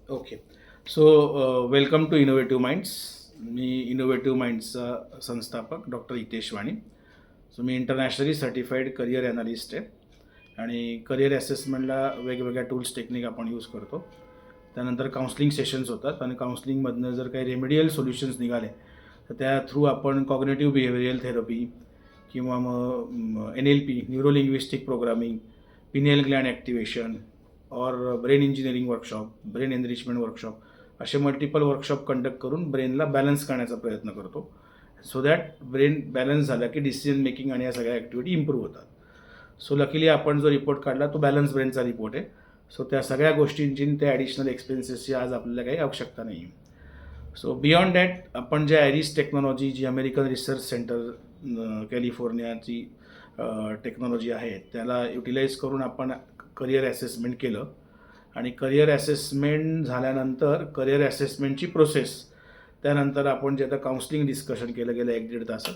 Okay. So welcome to innovative minds. मी innovative माइंड्सचा संस्थापक डॉक्टर हितेश वाणी. सो मी इंटरनॅशनली सर्टिफाईड करिअर ॲनालिस्ट आहे आणि करिअर ॲसेसमेंटला वेगवेगळ्या टूल्स टेक्निक आपण यूज करतो. त्यानंतर काउन्सलिंग सेशन्स होतात आणि काउन्सलिंगमधनं जर काही रेमेडियल सोल्युशन्स निघाले तर त्या थ्रू आपण कॉग्नेटिव्ह बिहेवियरल थेरपी किंवा मग NLP neuro linguistic programming, pineal gland activation और brain engineering workshop, brain enrichment workshop असे मल्टिपल वर्कशॉप कंडक्ट करून ब्रेनला बॅलन्स करण्याचा प्रयत्न करतो. सो दॅट ब्रेन बॅलन्स झाला की डिसिजन मेकिंग आणि या सगळ्या ॲक्टिव्हिटी इम्प्रूव्ह होतात. सो लकीली आपण जो रिपोर्ट काढला तो बॅलन्स ब्रेनचा रिपोर्ट आहे. सो त्या सगळ्या गोष्टींची त्या ॲडिशनल एक्सपेन्सेसची आज आपल्याला काही आवश्यकता नाही आहे. सो बियॉन्ड दॅट आपण जे आयरिस टेक्नॉलॉजी, जी अमेरिकन रिसर्च सेंटर कॅलिफोर्नियाची टेक्नॉलॉजी आहे त्याला युटिलाइज करून आपण करिअर ॲसेसमेंट केलं आणि करिअर ॲसेसमेंट झाल्यानंतर करिअर ॲसेसमेंटची प्रोसेस, त्यानंतर आपण जे आता काउन्सलिंग डिस्कशन केलं गेलं 1-1.5 तासात,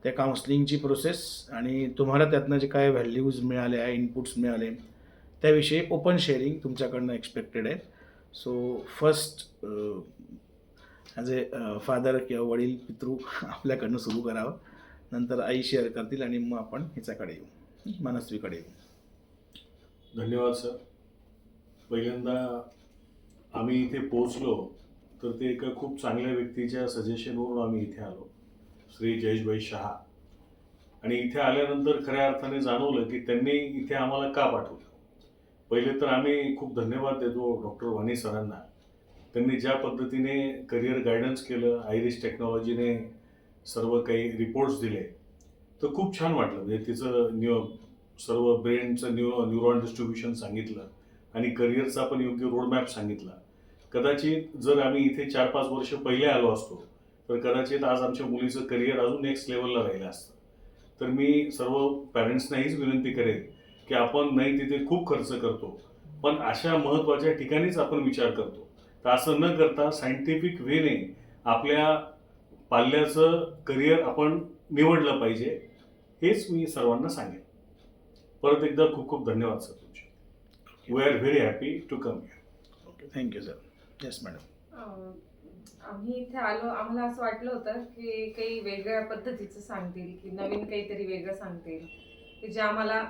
त्या काउन्सलिंगची प्रोसेस आणि तुम्हाला त्यातनं जे काय व्हॅल्यूज मिळाल्या, इनपुट्स मिळाले त्याविषयी ओपन शेअरिंग तुमच्याकडनं एक्सपेक्टेड आहे. So first as a father किंवा वडील पितृ आपल्याकडनं सुरू करावं, नंतर आई शेअर करतील आणि मग आपण ह्याच्याकडे येऊ, मनस्वीकडे येऊ. धन्यवाद सर. पहिल्यांदा आम्ही इथे पोहोचलो तर ते एका खूप चांगल्या व्यक्तीच्या सजेशनवरून आम्ही इथे आलो, श्री जयेशभाई शहा. आणि इथे आल्यानंतर खऱ्या अर्थाने जाणवलं की त्यांनी इथे आम्हाला का पाठवलं. पहिले तर आम्ही खूप धन्यवाद देतो डॉक्टर वाणी सरांना. त्यांनी ज्या पद्धतीने करिअर गायडन्स केलं, आयरिस टेक्नॉलॉजीने सर्व काही रिपोर्ट्स दिले, तर खूप छान वाटलं. म्हणजे तिचं सर्व ब्रेनचं न्यूरॉन डिस्ट्रीब्युशन सांगितलं आणि करिअरचा पण योग्य रोडमॅप सांगितला. कदाचित जर आम्ही इथे 4-5 वर्ष पहिले आलो असतो तर कदाचित आज आमच्या मुलीचं करिअर अजून नेक्स्ट लेवलला राहिलं असतं. तर मी सर्व पॅरेंट्सना हीच विनंती करेन की आपण नाही तिथे खूप खर्च करतो, पण अशा महत्त्वाच्या ठिकाणीच आपण विचार करतो. तर असं न करता सायंटिफिक वेने आपल्या पाल्याचं करिअर आपण निवडलं पाहिजे, हेच मी सर्वांना सांगेन. परत एकदा खूप खूप धन्यवाद सर तुमचे. We are very happy to come here. Okay, thank you sir. Yes madam. आम्ही इथे आलो, आम्हाला असं वाटलं होतं की काही वेगळ्या पद्धतीचं सांगतील, की नवीन काहीतरी वेगळं सांगतील, की जे आम्हाला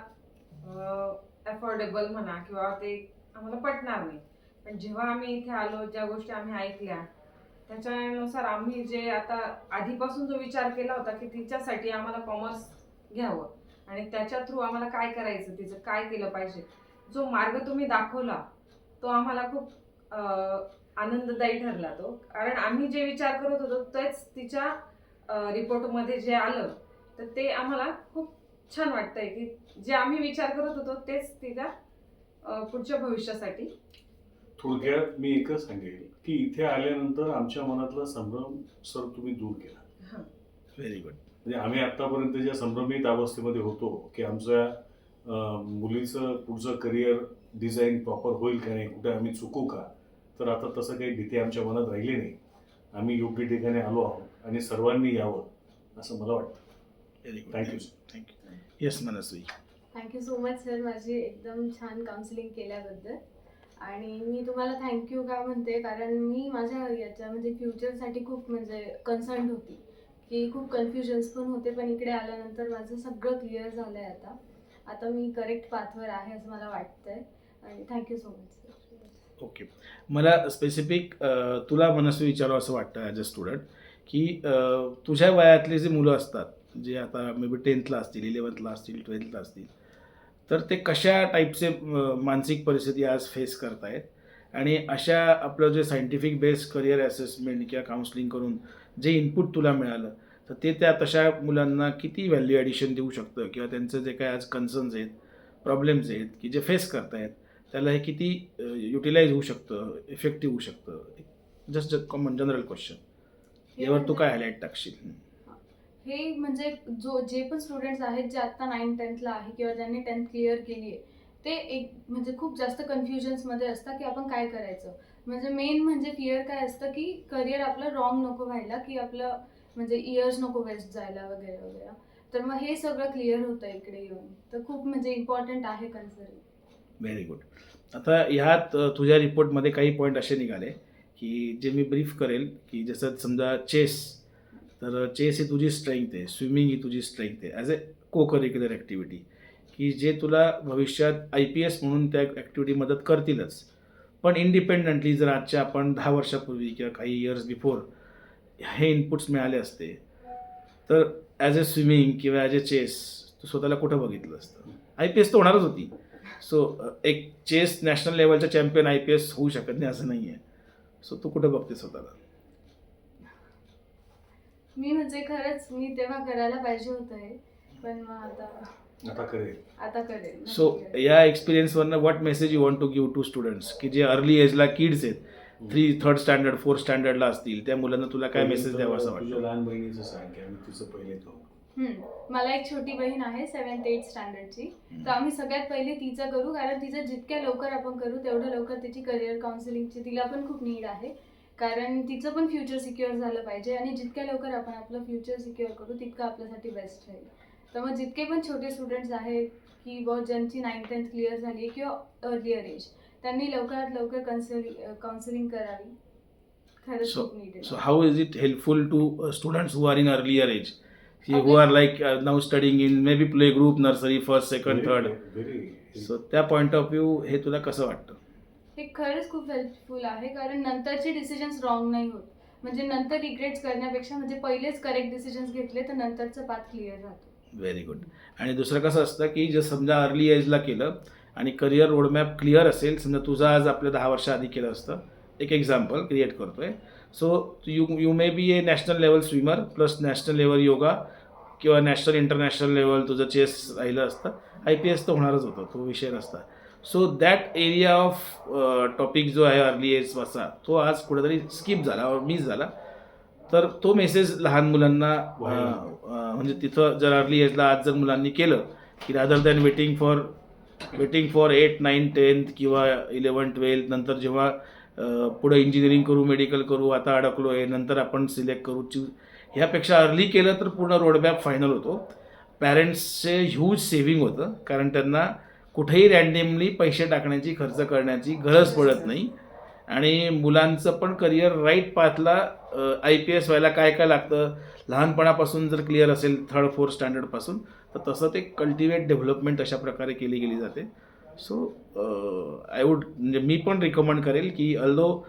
अफोर्डेबल म्हणा किंवा ते आम्हाला पटणार नाही. पण जेव्हा आम्ही इथे आलो, ज्या गोष्टी आम्ही ऐकल्या त्याच्यानुसार आम्ही जे आता आधीपासून जो विचार केला होता की तिच्यासाठी आम्हाला कॉमर्स घ्यावं आणि त्याच्या थ्रू आम्हाला काय करायचं, तिचं काय केलं पाहिजे, जो मार्ग तुम्ही दाखवला तो आम्हाला खूप आनंददायी ठरला तो. कारण आम्ही जे विचार करत होतो तेच तिच्या रिपोर्टमध्ये जे आलं तर ते आम्हाला खूप छान वाटतंय की जे आम्ही विचार करत होतो तेच तिच्या पुढच्या भविष्यासाठी. थोडक्यात मी एकच सांगेल की इथे आल्यानंतर आमच्या मनातला संभ्रम सर तुम्ही दूर केला. Very good. म्हणजे आम्ही आत्तापर्यंत ज्या संभ्रमित अवस्थेमध्ये होतो की आमच्या मुलीचं पुढचं करिअर डिझाईन प्रॉपर होईल का नाही, कुठे आम्ही चुकू का, तर आता तसं काही भीती आमच्या मनात राहिली नाही. आम्ही योग्य ठिकाणी आलो आहोत आणि सर्वांनी यावं असं मला वाटतं. Very good. Thank you sir. Thank you. Yes Manasvi. Thank you so much sir, माझी एकदम छान काउन्सिलिंग केल्याबद्दल. आणि मी तुम्हाला थँक्यू का म्हणते, कारण मी माझ्या याच्या म्हणजे फ्युचरसाठी खूप म्हणजे कन्सर्न होती, की खूप कन्फ्युजन्स पण होते. पण इकडे आल्यानंतर माझं सगळं क्लिअर झालं आहे. आता मी करेक्ट पाथवर आहे असं मला वाटतंय. आणि thank you so much sir. Okay. मला स्पेसिफिक तुला मनस्वी विचारावं असं वाटतं ॲज अ स्टुडंट की तुझ्या वयातले जे मुलं असतात जे आता मे बी 10thला असतील, 11thला असतील, 12thला असतील, तर ते कशा टाईपचे मानसिक परिस्थिती आज फेस करतायत आणि अशा आपलं जे सायंटिफिक बेस्ड करिअर ॲसेसमेंट किंवा काउन्सलिंग करून जे इनपुट तुला मिळालं तर ते त्या तशा मुलांना किती व्हॅल्यू ॲडिशन देऊ शकतं किंवा त्यांचं जे काय आज कन्सर्न्स आहेत, प्रॉब्लेम्स आहेत की जे फेस करतायत त्याला हे किती युटिलाइज होऊ शकतं, इफेक्टिव्ह होऊ शकतं. जस्ट कॉमन जनरल क्वेश्चन यावर तू काय हायलाईट टाकशील? हे म्हणजे जे पण स्टुडंट्स आहेत जे आत्ता 9th-10thला आहे किंवा ज्यांनी 10th क्लिअर केली आहे, ते एक म्हणजे खूप जास्त कन्फ्युजन्समध्ये असतात की आपण काय करायचं. म्हणजे मेन म्हणजे फिअर काय असतं की करिअर आपलं रॉंग नको व्हायला, की आपलं म्हणजे इयर्स नको वेस्ट जायला वगैरे वगैरे. तर मग हे सगळं क्लिअर होतं इकडे येऊन, तर खूप म्हणजे इम्पॉर्टंट आहे कन्सर्न. Very good. आता ह्यात तुझ्या रिपोर्टमध्ये काही पॉईंट असे निघाले की जे मी ब्रीफ करेल की जसं समजा चेस, तर चेस ही तुझी स्ट्रेंथ आहे, स्विमिंग ही तुझी स्ट्रेंथ आहे ॲज अ को करिक्युलर ॲक्टिव्हिटी, की जे तुला भविष्यात IPS म्हणून त्या ॲक्टिव्हिटी मदत करतीलच. पण इंडिपेंडंटली जर आजच्या आपण 10 वर्षापूर्वी किंवा काही इयर्स बिफोर हे इनपुट्स मिळाले असते, तर ॲज अ स्विमिंग किंवा ॲज अ चेस तू स्वतःला कुठं बघितलं असतं? IPS तर होणारच होती. सो एक चेस नॅशनल लेवलचा चॅम्पियन IPS होऊ शकत नाही असं नाही आहे. सो तू कुठं बघते स्वतःला? मी म्हणजे खरंच मी तेव्हा करायला पाहिजे होतं हे, पण मग आता करेल. आता करेल. सो या एक्सपिरियन्सवरनं what message you want to give to students की जे अर्ली एजला किड्स आहेत, 3rd स्टँडर्ड 4th स्टँडर्डला असतील, त्या मुलांना तुला काय मेसेज द्यावा असं तुझ्या वाटतं? लहान बहिणीचं सांग की आम्ही तिचं पहिले तो मला एक छोटी बहीण आहे 7th 8th स्टँडर्डची. तर आम्ही सगळ्यात पहिले तिचं करू, कारण तिचं जितक्या लवकर आपण करू तेवढं लवकर तिची करिअर काउन्सिलिंगची तिला पण खूप नीड आहे, कारण तिचं पण फ्युचर सिक्युअर झालं पाहिजे आणि जितक्या लवकर आपण आपलं फ्युचर सिक्युअर करू तितकं आपल्यासाठी बेस्ट राहील. तर मग जितके पण छोटे स्टुडंट्स आहेत की बहुत ज्यांची 9th 10th क्लिअर झाली आहे किंवा अर्लियर एज, त्यांनी लवकरात लवकर काउन्सिलिंग करावी. खरंच खूप नीड So आहे. how is it helpful to students who are in earlier age, who are like now studying in maybe play group, nursery, 1st, 2nd, 3rd? Very so त्या point of view हे तुला कसं वाटतं? हे खरंच खूप helpful आहे, कारण नंतरचे डिसिजन्स रॉंग नाही होत. म्हणजे नंतर रिग्रेट्स करण्यापेक्षा म्हणजे पहिलेच करेक्ट डिसिजन्स घेतले तर नंतरचं पाथ क्लिअर राहतो. Very good. आणि दुसरं कसं असतं की जर समजा अर्ली एजला केलं आणि करिअर रोडमॅप क्लिअर असेल, समजा तुझं आज आपल्या 10 वर्षा आधी केलं असतं, एक एक्झाम्पल क्रिएट करतोय. So you may be A national level swimmer plus national level yoga किंवा नॅशनल इंटरनॅशनल लेवल तुझं चेस राहिलं असतं, IPS तर होणारच होतं, तो विषय नसता. So that area of topic जो आहे अर्ली एजचा, तो आज कुठेतरी स्किप झाला मिस झाला. तर तो मेसेज लहान मुलांना म्हणजे तिथं जर अर्ली एजला आज जर मुलांनी केलं की rather than waiting for 8, 9, 10th किंवा 11, 12th नंतर जेव्हा पुढे इंजिनिअरिंग करू, मेडिकल करू, आता अडकलो आहे, नंतर आपण सिलेक्ट करू, ह्यापेक्षा अर्ली केलं तर पूर्ण रोडमॅप फायनल होतो. पॅरेंट्सचे ह्यूज सेव्हिंग होतं, कारण त्यांना कुठेही रँडमली पैसे टाकण्याची, खर्च करण्याची गरज पडत नाही. आणि मुलांचं पण करिअर राईट पाथला IPS व्हायला काय काय लागतं लहानपणापासून जर क्लिअर असेल 3rd 4th स्टँडर्डपासून, तर तसं ते कल्टिवेट डेव्हलपमेंट अशा प्रकारे केली गेली जाते. सो आय वूड म्हणजे मी पण रिकमेंड करेल की although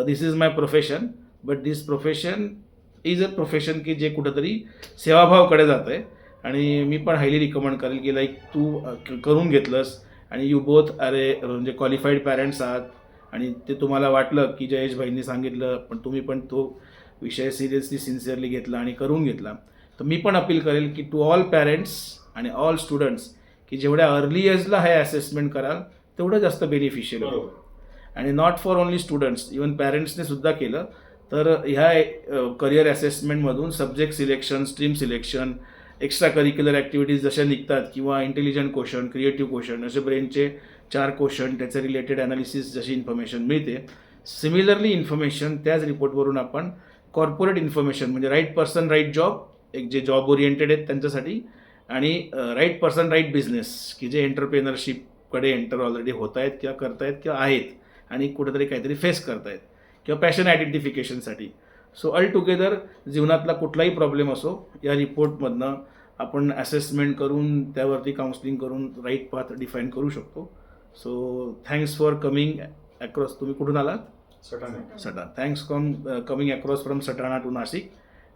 this is my profession, but this profession is a profession की जे कुठंतरी सेवाभावाकडे जातं आहे. आणि मी पण हायली रिकमेंड करेल की लाईक तू करून घेतलंस आणि यू बोथ म्हणजे क्वालिफाईड पॅरेंट्स आहात आणि ते तुम्हाला वाटलं की जयेश भाईंनी सांगितलं, पण तुम्ही पण तो विषय सिरियसली सिन्सिअरली घेतला आणि करून घेतला. तर मी पण अपील करेल की टू ऑल पॅरेंट्स आणि ऑल स्टुडंट्स की जेवढ्या अर्ली एजला हे असेसमेंट कराल तेवढं जास्त बेनिफिशियल होईल. आणि not for only students, even पॅरेंट्सने सुद्धा केलं तर ह्या करिअर असेसमेंटमधून subject selection, stream selection, extra curricular activities जशा निघतात किंवा इंटेलिजंट क्वेश्चन, क्रिएटिव्ह क्वेश्चन, असे ब्रेनचे 4 क्वेश्चन, त्याचं रिलेटेड ॲनालिसिस जशी इन्फॉर्मेशन मिळते, सिमिलरली इन्फॉर्मेशन त्याच रिपोर्टवरून आपण कॉर्पोरेट इन्फॉर्मेशन म्हणजे राईट पर्सन राईट जॉब, एक जे जॉब ओरिएंटेड आहेत त्यांच्यासाठी, आणि राईट पर्सन राईट बिझनेस की जे एंटरप्रेनरशिपकडे एंटर ऑलरेडी होत आहेत किंवा करतायत किंवा आहेत आणि कुठेतरी काहीतरी फेस करतायत किंवा पॅशन आयडेंटिफिकेशनसाठी. सो ऑल टुगेदर जीवनातला कुठलाही प्रॉब्लेम असो, या रिपोर्टमधनं आपण असेसमेंट करून त्यावरती काउन्सिलिंग करून राईट पाथ डिफाईन करू शकतो. So thanks for coming across. तुम्ही कुठून आलात? Satana. Thanks coming across from Satana to Nashik,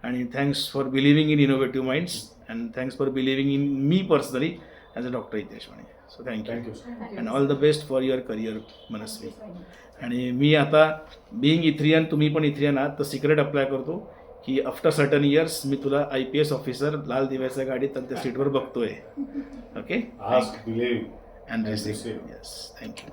आणि thanks for believing in innovative minds, and thanks for believing in me personally as a doctor Hitesh Vani. So thank you and all the best for your career Manasvi. आणि मी आता being इथ्रियन, तुम्ही पण इथ्रियन आहात, तर secret apply करतो की आफ्टर सर्टन इयर्स मी तुला IPS ऑफिसर लाल दिव्याच्या गाडीत आणि त्या सीटवर बघतोय. Okay, ask, believe and receive. Yes, thank you.